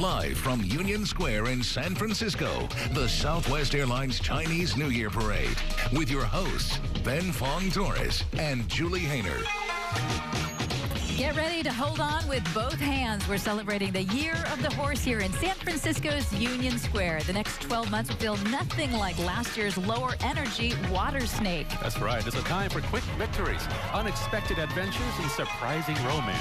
Live from Union Square in San Francisco, the Southwest Airlines Chinese New Year Parade with your hosts, Ben Fong Torres and Julie Hayner. Get ready to hold on with both hands. We're celebrating the Year of the Horse here in San Francisco's Union Square. The next 12 months will feel nothing like last year's lower energy water snake. That's right. It's a time for quick victories, unexpected adventures, and surprising romance.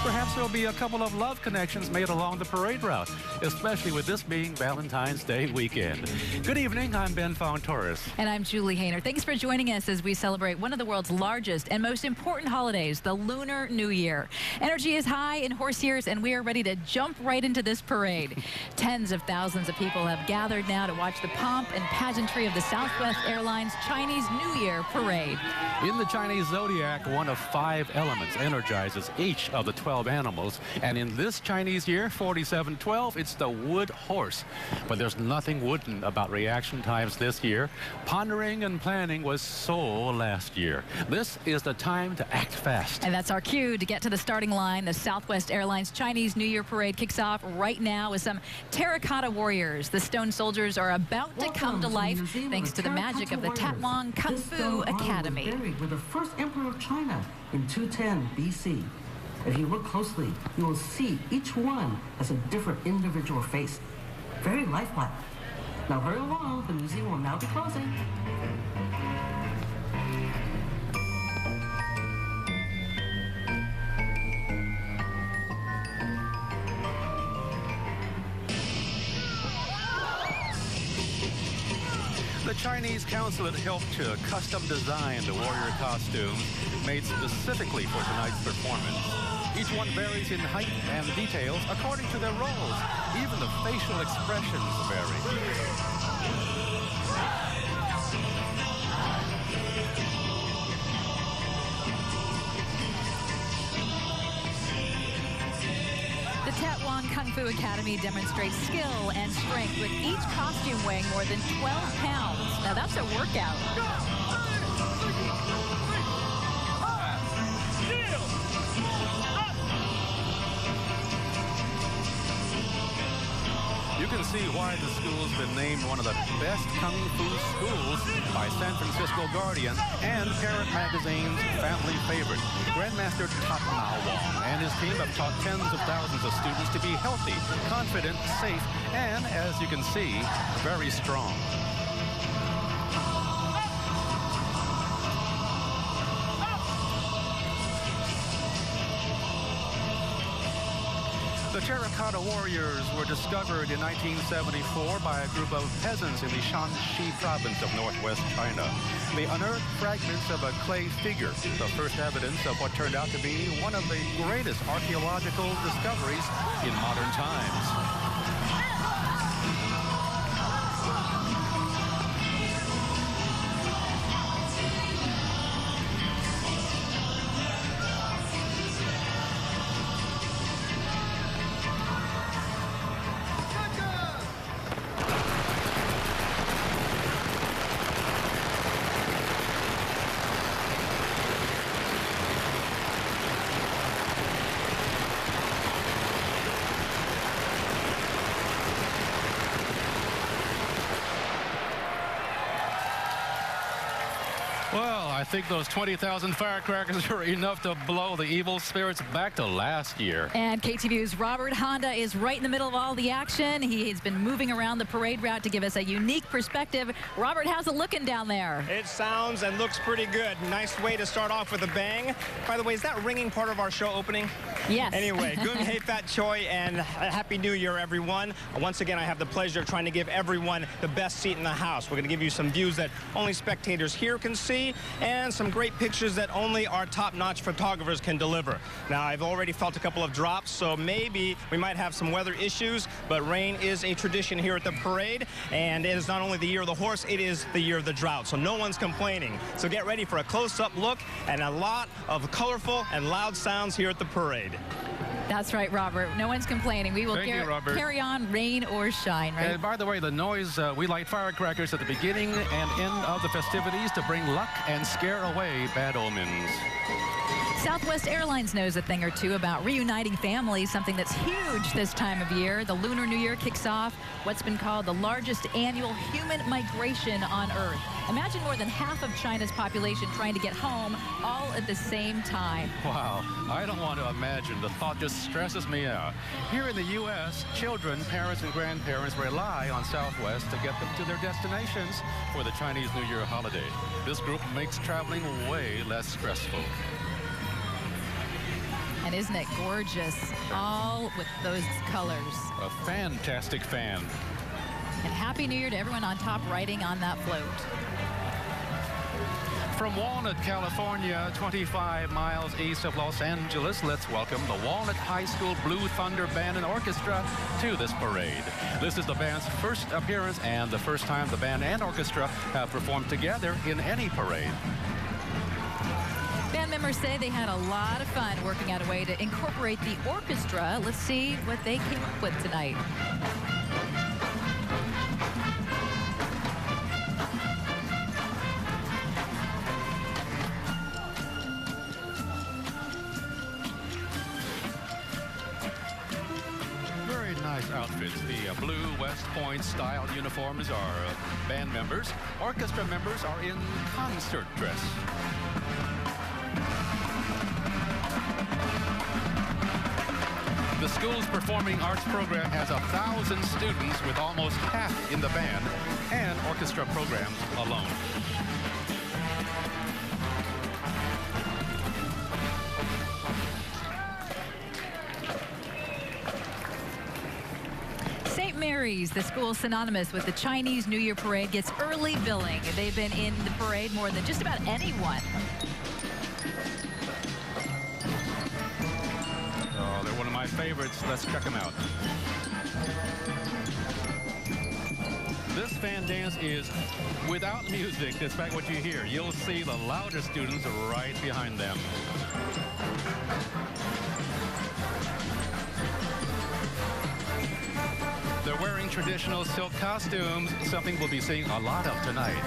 Perhaps there'll be a couple of love connections made along the parade route, especially with this being Valentine's Day weekend. Good evening. I'm Ben Fong Torres. And I'm Julie Hayner. Thanks for joining us as we celebrate one of the world's largest and most important holidays, the Lunar New Year. Energy is high in horse years, and we are ready to jump right into this parade. Tens of thousands of people have gathered now to watch the pomp and pageantry of the Southwest Airlines Chinese New Year Parade. In the Chinese zodiac, one of 5 elements energizes each of the 12 animals, and in this Chinese year, 4712, it's the wood horse. But there's nothing wooden about reaction times this year. Pondering and planning was so last year. This is the time to act fast. And that's our cue to get to the starting line. The Southwest Airlines Chinese New Year Parade kicks off right now with some terracotta warriors. The stone soldiers are about to come to life thanks to the magic of the Tatwang Kung Fu Academy. Buried with the first emperor of China in 210 BC. If you look closely, you will see each one has a different individual face. Very lifelike. Now hurry along, the museum will now be closing. The Chinese consulate helped to custom design the warrior costumes made specifically for tonight's performance. Each one varies in height and details according to their roles. Even the facial expressions vary. The Tatwang Kung Fu Academy demonstrates skill and strength with each costume weighing more than 12 pounds. Now that's a workout. You can see why the school's been named one of the best Kung Fu schools by San Francisco Guardian and Parent Magazine's family favorite. Grandmaster Mao Wong and his team have taught tens of thousands of students to be healthy, confident, safe, and, as you can see, very strong. The terracotta warriors were discovered in 1974 by a group of peasants in the Shanxi province of northwest China. They unearthed fragments of a clay figure, the first evidence of what turned out to be one of the greatest archaeological discoveries in modern times. Well, I think those 20,000 firecrackers are enough to blow the evil spirits back to last year. And KTVU's Robert Honda is right in the middle of all the action. He has been moving around the parade route to give us a unique perspective. Robert, how's it looking down there? It sounds and looks pretty good. Nice way to start off with a bang. By the way, is that ringing part of our show opening? Yes. Anyway, Gung Hei Fat Choi and Happy New Year, everyone. Once again, I have the pleasure of trying to give everyone the best seat in the house. We're going to give you some views that only spectators here can see and some great pictures that only our top-notch photographers can deliver. Now, I've already felt a couple of drops, so maybe we might have some weather issues, but rain is a tradition here at the parade, and it is not only the year of the horse, it is the year of the drought, so no one's complaining. So get ready for a close-up look and a lot of colorful and loud sounds here at the parade. That's right, Robert. No one's complaining. We will carry on, rain or shine, right? And by the way, the noise, we light firecrackers at the beginning and end of the festivities to bring luck and scare away bad omens. Southwest Airlines knows a thing or two about reuniting families, something that's huge this time of year. The Lunar New Year kicks off what's been called the largest annual human migration on Earth. Imagine more than half of China's population trying to get home all at the same time. Wow, I don't want to imagine. The thought just stresses me out. Here in the U.S., children, parents, and grandparents rely on Southwest to get them to their destinations for the Chinese New Year holiday. This group makes traveling way less stressful. And isn't it gorgeous? All with those colors. A fantastic fan. And Happy New Year to everyone on top riding on that float. From Walnut, California, 25 miles east of Los Angeles, let's welcome the Walnut High School Blue Thunder Band and Orchestra to this parade. This is the band's first appearance and the first time the band and orchestra have performed together in any parade. Band members say they had a lot of fun working out a way to incorporate the orchestra. Let's see what they came up with tonight. Very nice outfits. The blue West Point style uniforms are band members. Orchestra members are in concert dress. The school's performing arts program has 1,000 students, with almost half in the band and orchestra programs alone. St. Mary's, the school synonymous with the Chinese New Year parade, gets early billing. They've been in the parade more than just about anyone. They're one of my favorites. Let's check them out. This fan dance is without music, despite what you hear. You'll see the louder students right behind them. They're wearing traditional silk costumes, something we'll be seeing a lot of tonight.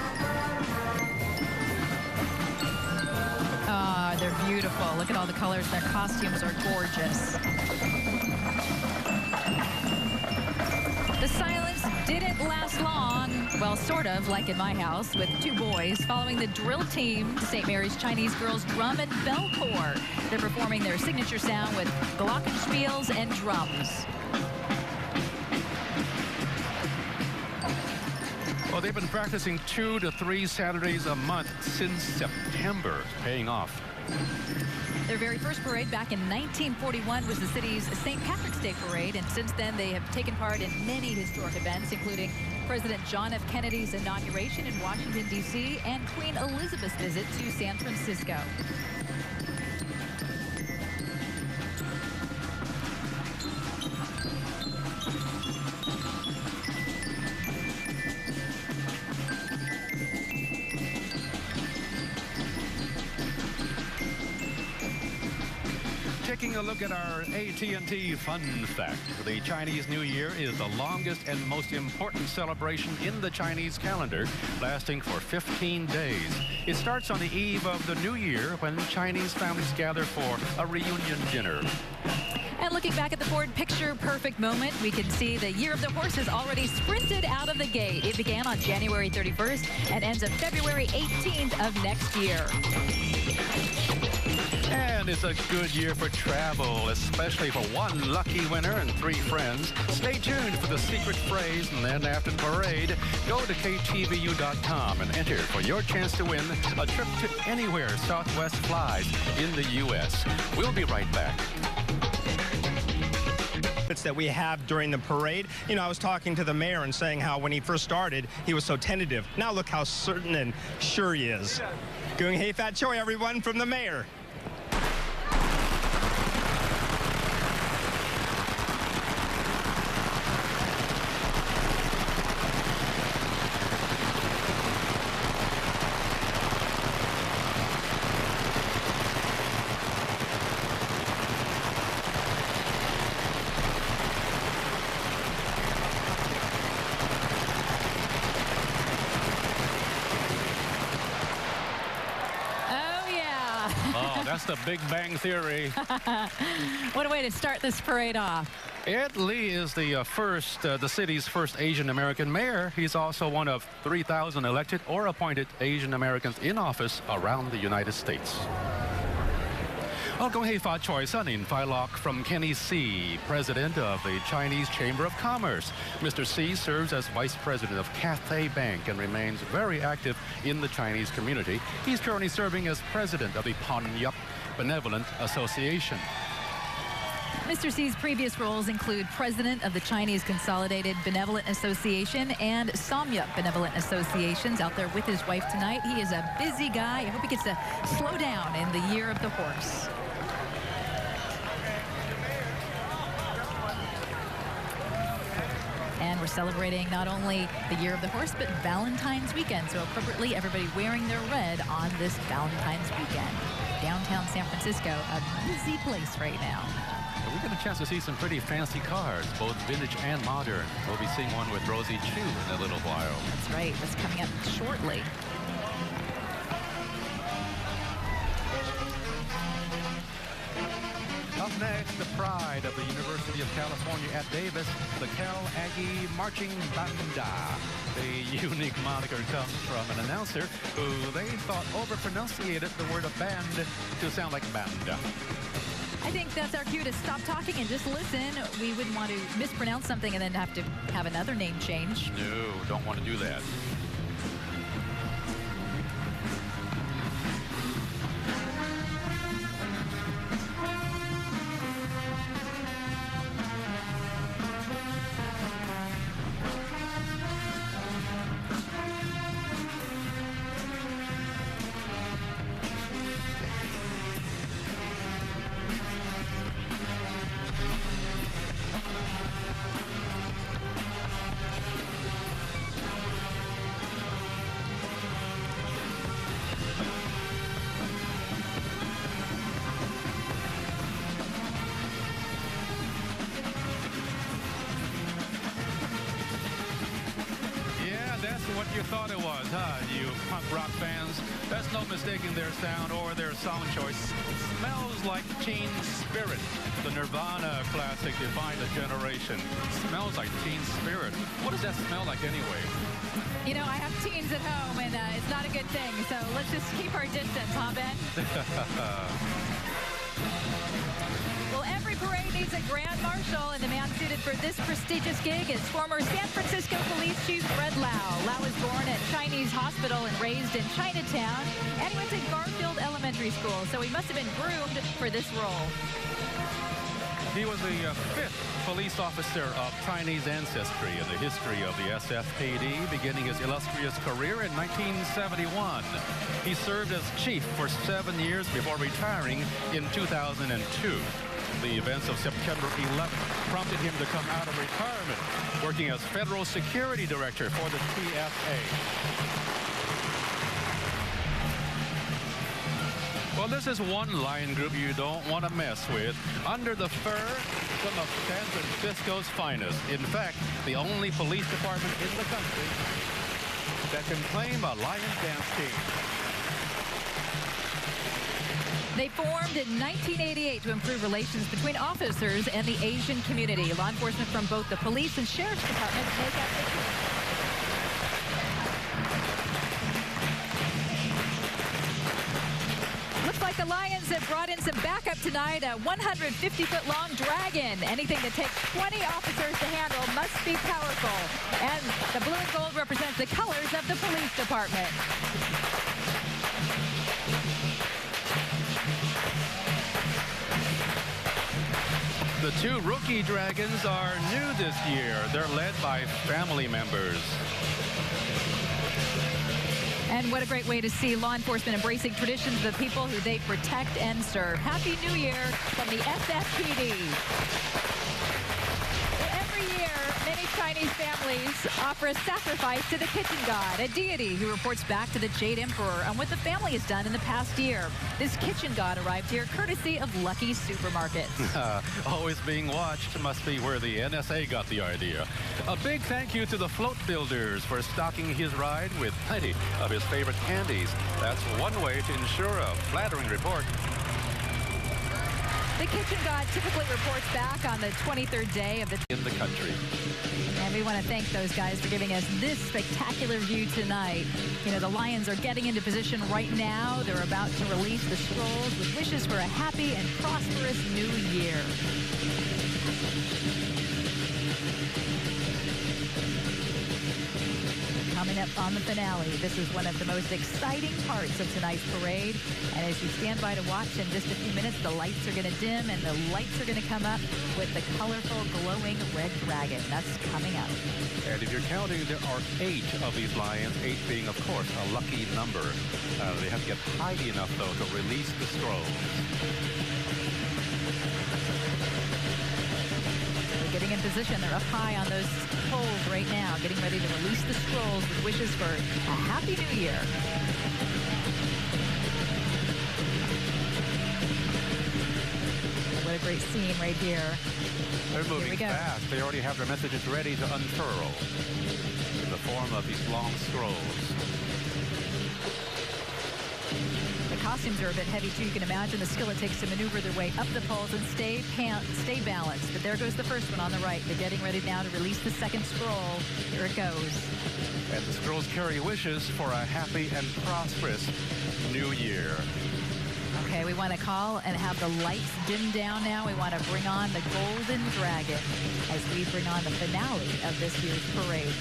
They're beautiful. Look at all the colors. Their costumes are gorgeous. The silence didn't last long. Well, sort of, like in my house, with two boys following the drill team, St. Mary's Chinese Girls Drum and Bell Corps. They're performing their signature sound with glockenspiels and drums. Well, they've been practicing 2 to 3 Saturdays a month since September, paying off. Their very first parade back in 1941 was the city's St. Patrick's Day Parade, and since then they have taken part in many historic events, including President John F. Kennedy's inauguration in Washington, D.C., and Queen Elizabeth's visit to San Francisco. Taking a look at our AT&T fun fact. The Chinese New Year is the longest and most important celebration in the Chinese calendar, lasting for 15 days. It starts on the eve of the New Year, when Chinese families gather for a reunion dinner. And looking back at the Ford picture-perfect moment, we can see the Year of the Horse has already sprinted out of the gate. It began on January 31st and ends on February 18th of next year. And it's a good year for travel, especially for one lucky winner and 3 friends. Stay tuned for the secret phrase, and then after the parade, go to KTVU.com and enter for your chance to win a trip to anywhere Southwest flies in the U.S. We'll be right back. That we have during the parade. You know, I was talking to the mayor and saying how when he first started, he was so tentative. Now look how certain and sure he is. Going hey fat choi, everyone, from the mayor. That's the Big Bang Theory. What a way to start this parade off. Ed Lee is the city's first Asian American mayor. He's also one of 3,000 elected or appointed Asian Americans in office around the United States. 恭喜發財新年快樂 from Kenny C, president of the Chinese Chamber of Commerce. Mr. C serves as vice president of Cathay Bank and remains very active in the Chinese community. He's currently serving as president of the Panyup Benevolent Association. Mr. C's previous roles include president of the Chinese Consolidated Benevolent Association and Samyup Benevolent Associations. Out there with his wife tonight. He is a busy guy. I hope he gets to slow down in the year of the horse. And we're celebrating not only the year of the horse, but Valentine's weekend. So appropriately, everybody wearing their red on this Valentine's weekend. Downtown San Francisco, a busy place right now. We get a chance to see some pretty fancy cars, both vintage and modern. We'll be seeing one with Rosie Chu in a little while. That's right. That's coming up shortly. Up next, the pride of the University of California at Davis, the Cal Aggie Marching Banda. The unique moniker comes from an announcer who they thought overpronunciated the word of band to sound like banda. I think that's our cue to stop talking and just listen. We wouldn't want to mispronounce something and then have to have another name change. No, don't want to do that. What you thought it was, huh, you punk rock fans? That's no mistaking their sound or their song choice. It smells like Teen Spirit. The Nirvana classic defined a generation. It smells like Teen Spirit. What does that smell like anyway? You know, I have teens at home, and it's not a good thing. So let's just keep our distance, huh, Ben? Well, every parade needs a grand marshal, and the man suited for this prestigious gig is former San Francisco Police Chief Fred Lau. Lau was born at Chinese Hospital and raised in Chinatown, and he went to Garfield Elementary School, so he must have been groomed for this role. He was the fifth police officer of Chinese ancestry in the history of the SFPD, beginning his illustrious career in 1971. He served as chief for 7 years before retiring in 2002. The events of September 11th prompted him to come out of retirement, working as federal security director for the TSA. Well, this is one lion group you don't want to mess with. Under the fur, some of San Francisco's finest. In fact, the only police department in the country that can claim a lion dance team. They formed in 1988 to improve relations between officers and the Asian community. Law enforcement from both the police and sheriff's departments make up the team. Looks like the Lions have brought in some backup tonight. A 150-foot-long dragon. Anything that takes 20 officers to handle must be powerful. And the blue and gold represents the colors of the police department. The two rookie dragons are new this year. They're led by family members. And what a great way to see law enforcement embracing traditions of the people who they protect and serve. Happy New Year from the SFPD. Every year, many Chinese families offer a sacrifice to the kitchen god, a deity who reports back to the Jade Emperor on what the family has done in the past year. This kitchen god arrived here courtesy of Lucky Supermarkets. Always being watched must be where the NSA got the idea. A big thank you to the float builders for stocking his ride with plenty of his favorite candies. That's one way to ensure a flattering report. The Kitchen God typically reports back on the 23rd day of the in the country. And we want to thank those guys for giving us this spectacular view tonight. You know, the Lions are getting into position right now. They're about to release the scrolls with wishes for a happy and prosperous new year. Coming up on the finale, this is one of the most exciting parts of tonight's parade. And as you stand by to watch, in just a few minutes, the lights are going to dim and the lights are going to come up with the colorful, glowing red dragon. That's coming up. And if you're counting, there are 8 of these lions, 8 being, of course, a lucky number. They have to get high enough, though, to release the scrolls. Getting in position. They're up high on those poles right now, getting ready to release the scrolls with wishes for a happy new year. What a great scene right here. They're moving fast. They already have their messages ready to unfurl in the form of these long scrolls. The costumes are a bit heavy, too. You can imagine the skill it takes to maneuver their way up the poles and stay balanced. But there goes the first one on the right. They're getting ready now to release the second scroll. Here it goes. And the scrolls carry wishes for a happy and prosperous new year. Okay, we want to call and have the lights dim down now. We want to bring on the Golden Dragon as we bring on the finale of this year's parade.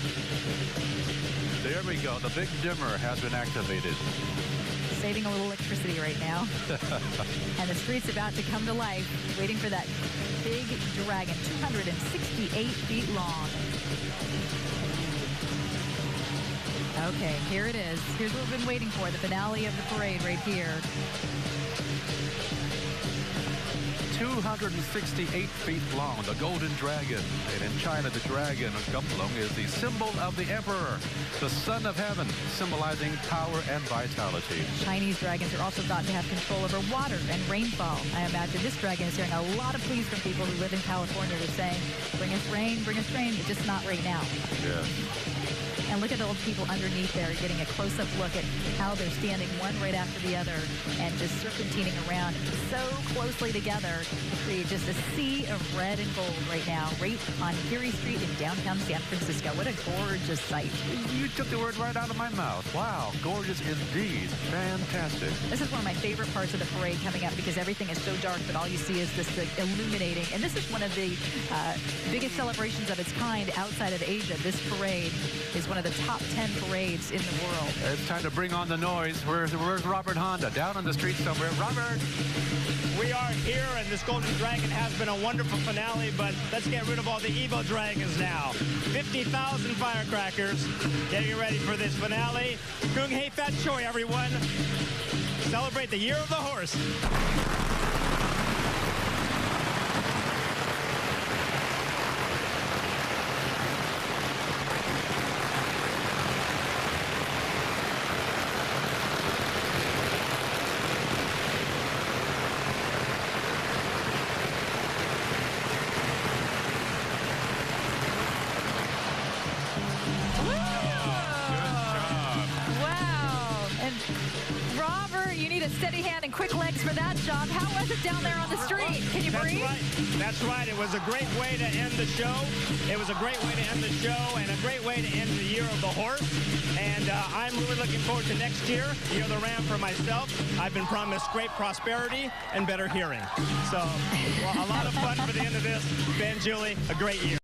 There we go. The big dimmer has been activated. Saving a little electricity right now. And the street's about to come to life, waiting for that big dragon, 268 feet long. Okay, here it is. Here's what we've been waiting for, the finale of the parade right here. 268 feet long, the Golden Dragon. And in China, the dragon, Gumplung, is the symbol of the emperor, the son of heaven, symbolizing power and vitality. Chinese dragons are also thought to have control over water and rainfall. I imagine this dragon is hearing a lot of pleas from people who live in California. They're saying, bring us rain, but just not right now. Yeah. And look at the old people underneath there, getting a close-up look at how they're standing one right after the other and just serpentining around so closely together to create just a sea of red and gold right now, right on Geary Street in downtown San Francisco. What a gorgeous sight. You took the word right out of my mouth. Wow, gorgeous indeed. Fantastic. This is one of my favorite parts of the parade coming up because everything is so dark, but all you see is this illuminating. And this is one of the biggest celebrations of its kind outside of Asia. This parade is one of the top 10 parades in the world. It's time to bring on the noise. Where's Robert Honda? Down on the street somewhere. Robert! We are here, and this Golden Dragon has been a wonderful finale, but let's get rid of all the evil dragons now. 50,000 firecrackers getting ready for this finale. Kung Hei Fat Choi, everyone. Celebrate the year of the horse. A steady hand and quick legs for that job. How was it down there on the street? Can you breathe? That's right. It was a great way to end the show. It was a great way to end the show and a great way to end the year of the horse. And I'm really looking forward to next year, Year of the Ram for myself. I've been promised great prosperity and better hearing. So a lot of fun for the end of this. Ben, Julie, a great year.